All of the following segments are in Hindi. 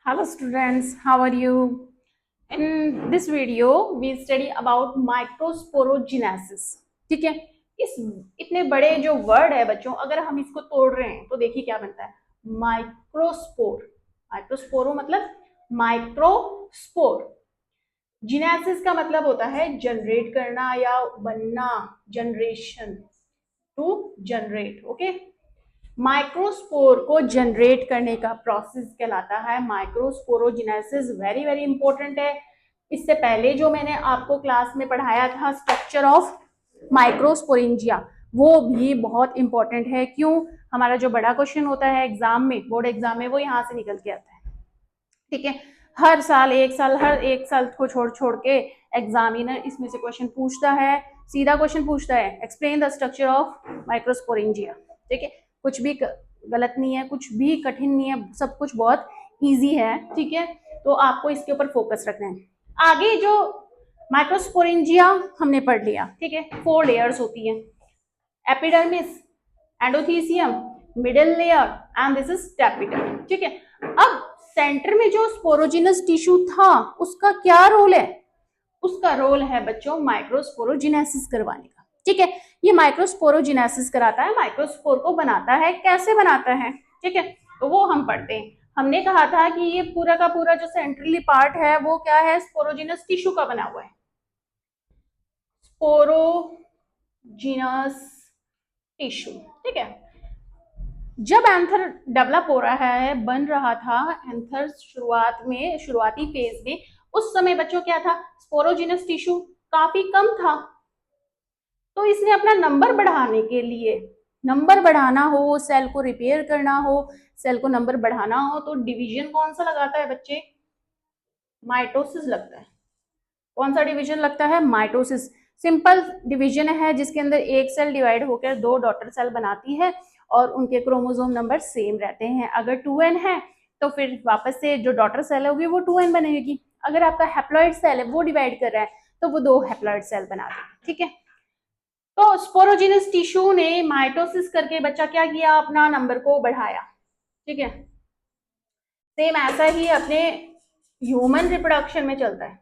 Hello students, how are you? In this video, we study about microsporogenesis. ठीक है, इस इतने बड़े जो वर्ड है बच्चों, अगर हम इसको तोड़ रहे हैं तो देखिए क्या बनता है। माइक्रोस्पोर, माइक्रोस्पोरो मतलब माइक्रोस्पोर। जिनेसिस का मतलब होता है जनरेट करना या बनना, generation, to generate. Okay, microspore को जनरेट करने का प्रोसेस कहलाता है माइक्रोस्पोरोजेनेसिस। वेरी वेरी इंपॉर्टेंट है। इससे पहले जो मैंने आपको क्लास में पढ़ाया था स्ट्रक्चर ऑफ माइक्रोस्पोरेंजिया, वो भी बहुत इंपॉर्टेंट है। क्यों? हमारा जो बड़ा क्वेश्चन होता है एग्जाम में, बोर्ड एग्जाम में, वो यहाँ से निकल के आता है। ठीक है, हर साल हर एक साल को छोड़ छोड़ के एग्जामिनर इसमें से क्वेश्चन पूछता है। सीधा क्वेश्चन पूछता है, explain the structure of microsporangia. ठीक है, कुछ भी गलत नहीं है, कुछ भी कठिन नहीं है, सब कुछ बहुत इजी है। ठीक है, तो आपको इसके ऊपर फोकस रखना है। आगे जो माइक्रोस्पोरेंजिया हमने पढ़ लिया। ठीक है, 4 लेयर्स होती हैं, epidermis, endothecium, middle layer and this is tapetum. ठीक है, अब सेंटर में जो स्पोरोजिनस टिश्यू था उसका क्या रोल है? उसका रोल है बच्चों माइक्रोस्पोरोजेनेसिस करवाने का। ठीक है, ये माइक्रोस्पोरोजेनेसिस कराता है, माइक्रोस्पोर को बनाता है। कैसे बनाता है? ठीक है, तो वो हम पढ़ते हैं। हमने कहा था कि ये पूरा का पूरा जो सेंट्रली पार्ट है वो क्या है? स्पोरोजिनस टिश्यू का बना हुआ है, स्पोरोजिनस टिश्यू। ठीक है, जब एंथर डेवलप हो रहा है, बन रहा था एंथर शुरुआती फेज में, उस समय बच्चों क्या था? स्पोरोजिनस टिश्यू काफी कम था। तो इसने अपना नंबर बढ़ाने के लिए, नंबर बढ़ाना हो, सेल को रिपेयर करना हो, सेल को नंबर बढ़ाना हो, तो डिवीजन कौन सा लगाता है बच्चे? माइटोसिस लगता है। कौन सा डिवीजन लगता है? माइटोसिस। सिंपल डिवीजन है जिसके अंदर एक सेल डिवाइड होकर 2 डॉटर सेल बनाती है और उनके क्रोमोसोम नंबर सेम रहते हैं। अगर 2n है तो फिर वापस से जो डॉटर सेल होगी वो 2n बनेगी। अगर आपका हैप्लॉइड सेल है वो डिवाइड कर रहा है तो वो 2 हैप्लॉइड सेल बना देगा। ठीक है, तो स्पोरोजिनस टिश्यू ने माइटोसिस करके बच्चा क्या किया? अपना नंबर को बढ़ाया। ठीक है, सेम ऐसा ही अपने ह्यूमन रिप्रोडक्शन में चलता है।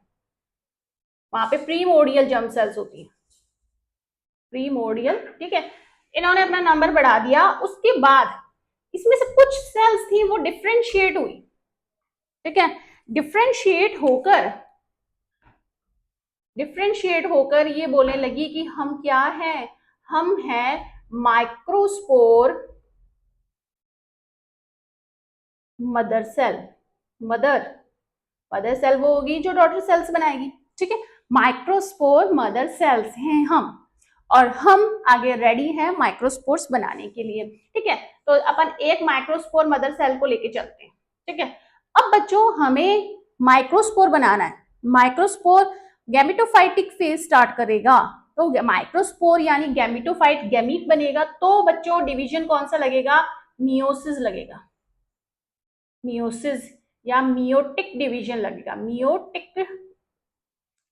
वहां पे प्रीमोर्डियल जर्म सेल्स होती है, प्रीमोर्डियल। ठीक है, इन्होंने अपना नंबर बढ़ा दिया। उसके बाद इसमें से कुछ सेल्स थी वो डिफ्रेंशिएट हुई। ठीक है, डिफ्रेंशिएट होकर ये बोलने लगी कि हम क्या हैं? हम हैं microspore mother cell. Mother cell वो होगी जो डॉटर सेल्स बनाएगी। ठीक है, माइक्रोस्पोर मदर सेल्स हैं हम, और हम आगे रेडी हैं माइक्रोस्पोर्स बनाने के लिए। ठीक है, तो अपन एक माइक्रोस्पोर मदर सेल को लेके चलते हैं। ठीक है, अब बच्चों हमें माइक्रोस्पोर बनाना है। माइक्रोस्पोर गैमेटोफाइटिक फेज स्टार्ट करेगा, तो माइक्रोस्पोर यानी गैमेटोफाइट, गैमीट बनेगा, तो बच्चों डिवीजन कौन सा लगेगा? मियोसिस लगेगा। मियोसिस या मियोटिक डिवीजन लगेगा, मियोटिक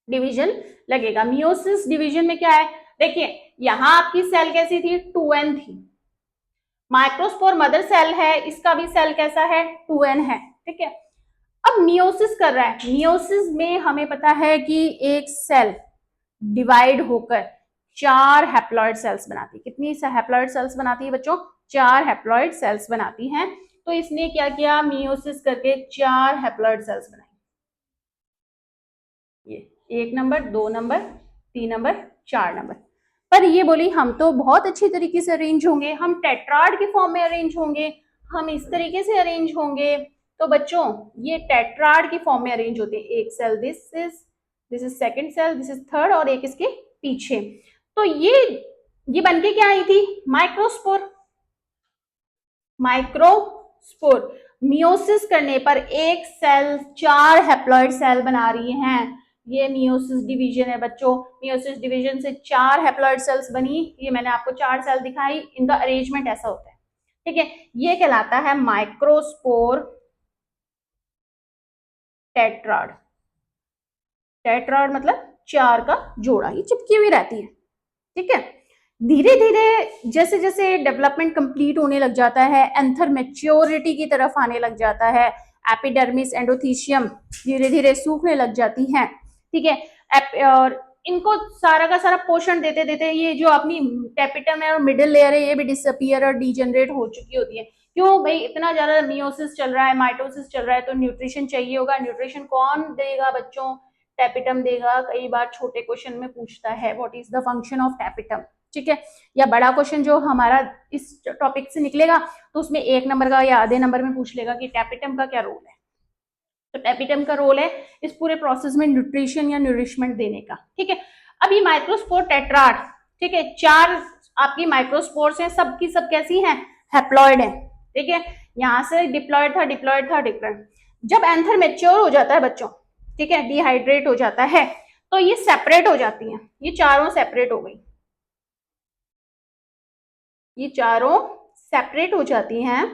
डिवीजन लगेगा। मियोसिस डिवीजन में क्या है? देखिए, यहां आपकी सेल कैसी थी? 2n थी। माइक्रोस्पोर मदर सेल है, इसका भी सेल कैसा है? 2n है। ठीक है, अब मियोसिस कर रहा है। मियोसिस में हमें पता है कि एक सेल डिवाइड होकर 4 हैप्लॉइड सेल्स बनाती है। कितनी हैप्लॉइड सेल्स बनाती है बच्चों? 4 हैप्लॉइड सेल्स बनाती हैं। तो इसने क्या किया? मियोसिस करके 4 हैप्लॉइड सेल्स बनाई। ये 1 नंबर, 2 नंबर, 3 नंबर, 4 नंबर। पर ये बोली हम तो बहुत अच्छी तरीके से अरेंज होंगे, हम टेट्राड के फॉर्म में अरेंज होंगे, हम इस तरीके से अरेंज होंगे। तो बच्चों ये टेट्राड के फॉर्म में अरेंज होते हैं। एक cell this is second cell, this is third, और एक इसके पीछे। तो ये बनके क्या आई थी? माइक्रोस्पोर। माइक्रोस्पोर मियोसिस करने पर एक सेल 4 हैप्लॉइड सेल बना रही हैं। ये मियोसिस डिवीजन है बच्चों। मियोसिस डिवीजन से 4 हैप्लॉइड सेल्स बनी। ये मैंने आपको 4 सेल दिखाई, इनका अरेंजमेंट ऐसा होता है। ठीक है, ये कहलाता है माइक्रोस्पोर टेट्राड। टेट्राड मतलब 4 का जोड़ा, ये चिपकी हुई रहती है। ठीक है, धीरे धीरे जैसे जैसे डेवलपमेंट कंप्लीट होने लग जाता है, एंथर मैच्योरिटी की तरफ आने लग जाता है, एपिडर्मिस, एंडोथीशियम धीरे धीरे सूखने लग जाती हैं, ठीक है। और इनको सारा का सारा पोषण देते देते ये जो अपनी टेपिटम है और मिडिल लेयर है ये भी डिसअपियर और डीजनरेट हो चुकी होती है। क्यों भाई, इतना ज्यादा मियोसिस चल रहा है, माइटोसिस चल रहा है, तो न्यूट्रिशन चाहिए होगा। न्यूट्रिशन कौन देगा बच्चों? टेपिटम देगा। कई बार छोटे क्वेश्चन में पूछता है what is the function of tapetum, ठीक है। या बड़ा क्वेश्चन जो हमारा इस टॉपिक से निकलेगा तो उसमें 1 नंबर का या आधे नंबर में पूछ लेगा कि टेपिटम का क्या रोल है। तो टेपिटम का रोल है इस पूरे प्रोसेस में न्यूट्रिशन या न्यूरिशमेंट देने का, ठीक है। अभी माइक्रोस्पोर टेट्राड, ठीक है, 4 आपकी माइक्रोस्पोर्स हैं, सबकी सब कैसी हैं? हैप्लॉइड है, ठीक है। यहां से डिप्लॉइड था, डिप्लॉइड था, डिप्लॉइड। जब एंथर मैच्योर हो जाता है बच्चों, ठीक है, डिहाइड्रेट हो जाता है, तो ये सेपरेट हो जाती हैं। ये चारों सेपरेट हो गई, ये चारों सेपरेट हो जाती हैं,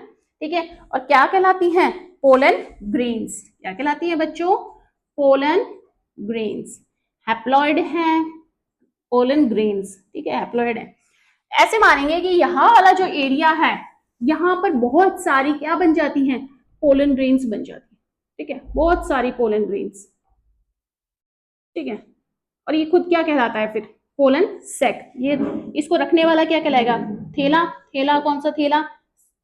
ठीक है। और क्या कहलाती हैं? Pollen grains. क्या कहलाती है बच्चों? Pollen grains. हैप्लॉइड हैं, पोलन ग्रेन्स, ठीक है, हैप्लॉइड है। ऐसे मानेंगे कि यहाँ वाला जो एरिया है यहाँ पर बहुत सारी क्या बन जाती हैं? पोलन ग्रेन्स बन जाती है, ठीक है, बहुत सारी पोलन ग्रेन्स, ठीक है। और ये खुद क्या कहलाता है फिर? Pollen sac. ये इसको रखने वाला क्या कहलाएगा? थैला। थैला कौन सा थैला?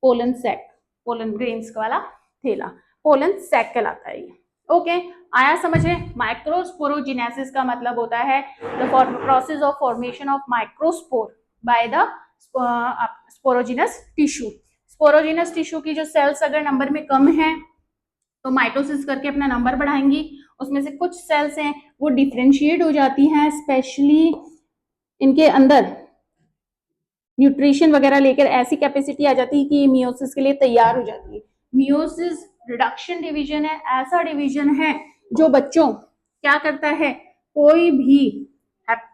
पोलन सैक, पोलन ग्रेन्स वाला थैला, पोलन सैक कहलाता है ये। ओके, आया समझ में? माइक्रोस्पोरोजिनेसिस का मतलब होता है the process of formation of microspore by the sporogenous tissue. Sporogenous tissue की जो सेल्स अगर नंबर में कम है तो माइटोसिस करके अपना नंबर बढ़ाएंगी। उसमें से कुछ सेल्स हैं वो डिफ्रेंशिएट हो जाती हैं, स्पेशली इनके अंदर न्यूट्रिशन वगैरह लेकर ऐसी कैपेसिटी आ जाती है कि मियोसिस के लिए तैयार हो जाती है। मियोसिस रिडक्शन डिवीजन है, ऐसा डिवीजन है जो बच्चों क्या करता है? कोई भी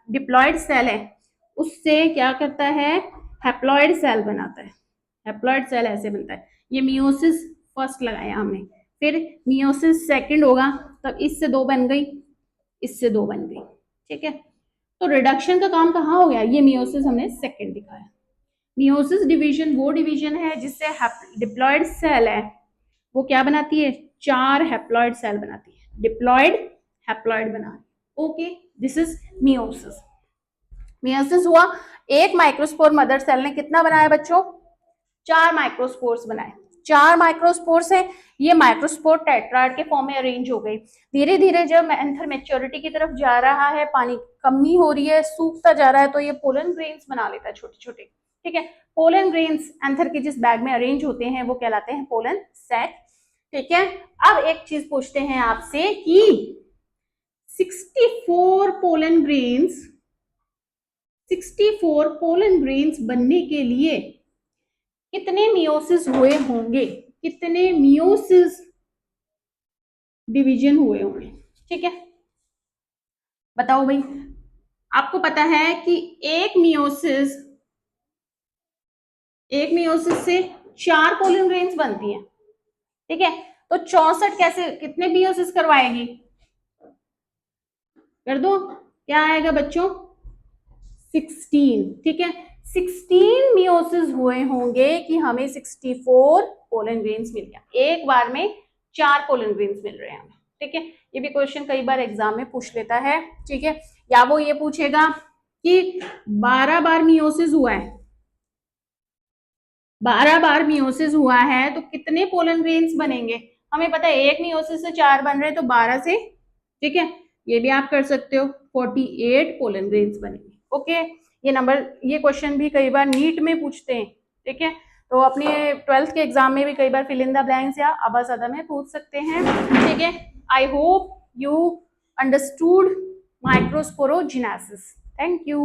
डिप्लॉइड सेल है उससे क्या करता है? हैप्लॉइड सेल बनाता है। हैप्लॉइड सेल ऐसे बनता है। ये मियोसिस फर्स्ट लगाया हमने, फिर मियोसिस सेकंड होगा, तब इससे 2 बन गई, इससे 2 बन गई, ठीक है। तो रिडक्शन का काम कहाँ हो गया? ये मियोसिस हमने सेकंड दिखाया। मियोसिस डिवीजन वो डिवीजन है जिससे डिप्लॉइड सेल है वो क्या बनाती है? 4 हैप्लॉइड सेल बनाती है, डिप्लॉइड हैप्लॉइड बना। Okay, this is meiosis. Meiosis हुआ, एक माइक्रोस्पोर मदर सेल ने कितना बनाया बच्चों? 4 माइक्रोस्पोर्स बनाए। 4 माइक्रोस्पोर्स है, ये माइक्रोस्पोर टेट्राड के फॉर्म में अरेंज हो गई। धीरे धीरे जब एंथर मैच्योरिटी की तरफ जा रहा है, पानी कमी हो रही है, सूखता जा रहा है, तो ये पोलन ग्रेन्स बना लेता है छोटे छोटे, ठीक है। पोलन ग्रेन्स एंथर के जिस बैग में अरेंज होते हैं वो कहलाते हैं पोलन सैक, ठीक है। अब एक चीज पूछते हैं आपसे कि 64 पोलन ग्रेन्स, 64 पोलन ग्रेन्स बनने के लिए कितने मियोसिस हुए होंगे? कितने मियोसिस डिवीजन हुए होंगे, ठीक है। बताओ भाई, आपको पता है कि एक मियोसिस से 4 पोलन ग्रेन्स बनती हैं, ठीक है। तो 64 कैसे, कितने मियोसिस करवाएगी? कर दो, क्या आएगा बच्चों? 16, ठीक है। 16 मियोसिस हुए होंगे कि हमें 64 पोलन ग्रेन्स मिल गया। एक बार में 4 पोलन ग्रेन्स मिल रहे हैं हमें, ठीक है। ये भी क्वेश्चन कई बार एग्जाम में पूछ लेता है, ठीक है। या वो ये पूछेगा कि 12 बार मियोसिस हुआ है, 12 बार मियोसिस हुआ है तो कितने पोलन ग्रेन्स बनेंगे? हमें पता है एक मियोसिस से 4 बन रहे हैं तो 12 से, ठीक है, ये भी आप कर सकते हो, 48 पोलन ग्रेन्स बनेंगे। ओके, ये नंबर, ये क्वेश्चन भी कई बार नीट में पूछते हैं, ठीक है। तो अपने 12th के एग्जाम में भी कई बार फिल इन द ब्लैंक्स या अबासदा में पूछ सकते हैं, ठीक है। I hope you understood microsporogenesis. Thank you.